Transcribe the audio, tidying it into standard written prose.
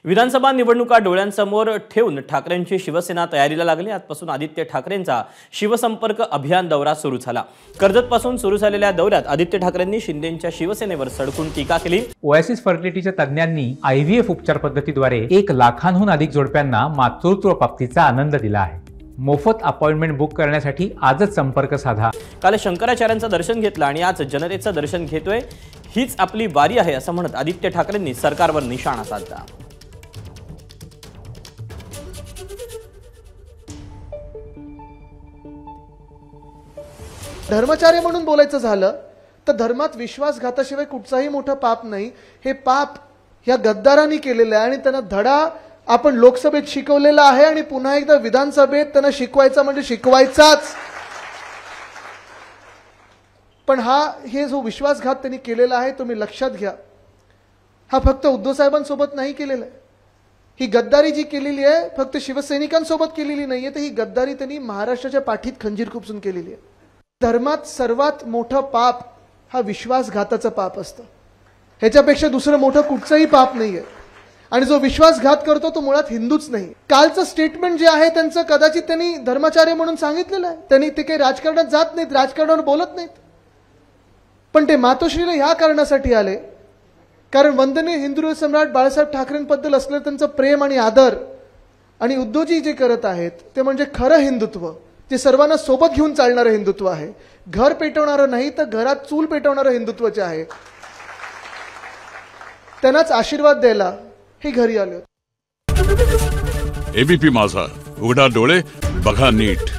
विधानसभा निवडणुका डोळ्यांसमोर ठेवून ठाकरेंची शिवसेना तयारीला लागली। आजपासून आदित्य ठाकरेंचा शिवसंपर्क अभियान दौरा सुरू झाला। कर्जतपासून सुरू झालेल्या दौऱ्यात आदित्य ठाकरेंनी शिंदेंच्या शिवसेनेवर सडकून टीका केली। ओएसिस फर्टिलिटीच्या तज्ञांनी आयव्हीएफ उपचार पद्धतीद्वारे 1 लाखांहून अधिक जोडप्यांना मातृत्व प्राप्तीचा आनंद दिला आहे। मोफत अपॉइंटमेंट बुक करण्यासाठी आजच संपर्क साधा। काल शंकराचार्यांचं दर्शन घेतलं आणि आज जनतेचं दर्शन घेतोय, हीच आपली वारी आहे असं म्हणत आदित्य ठाकरेंनी सरकारवर निशाणा साधला। धर्मचार्य म्हणून बोलायचं झालं तर धर्मात विश्वासघाताशिवाय कुठचाही मोठं पाप नाही। हे पाप या गद्दारांनी केलेलं आहे आणि त्यांना धडा आपण लोकसभेत शिकवलेला आहे आणि पुन्हा एकदा विधानसभेत त्यांना शिकवायचा म्हणजे शिकवायचाच। पण हे जो विश्वासघात त्यांनी केलेला आहे तुम्ही लक्षात घ्या, हा फक्त उद्धव साहेबांसोबत नाही केलेला आहे। ही गद्दारी जी केलेली आहे फक्त शिवसैनिकांसोबत केलेली नाहीये, तर ही गद्दारी त्यांनी महाराष्ट्राच्या पाठीत खंजीर खुपसून केलेली आहे। धर्मात सर्वात मोठं पाप हा विश्वासघाताचं पाप असतं, ह्याच्यापेक्षा दुसरं मोठं कुठचंही पाप नाहीये। आणि जो विश्वासघात करतो तो मुळात हिंदूच नाही। कालचं स्टेटमेंट जे आहे त्यांचं कदाचित त्यांनी धर्माचार्य म्हणून सांगितलेलं आहे, त्यांनी ते काही राजकारणात जात नाहीत, राजकारणावर बोलत नाहीत, पण ते मातोश्रीला ह्या कारणासाठी आले कारण वंदनीय हिंदू सम्राट बाळासाहेब ठाकरेंबद्दल असलेलं त्यांचं प्रेम आणि आदर आणि उद्धवजी जे करत आहेत ते म्हणजे खरं हिंदुत्व, ते सर्वांना सोबत घेऊन चालणारं हिंदुत्व आहे। घर पेटवणारं नाही तर घरात चूल पेटवणारं हिंदुत्वाचे आहे। त्यांनाच आशीर्वाद द्यायला हे घरी आले होते। एबीपी माझा, उघडा डोळे बघा नीट।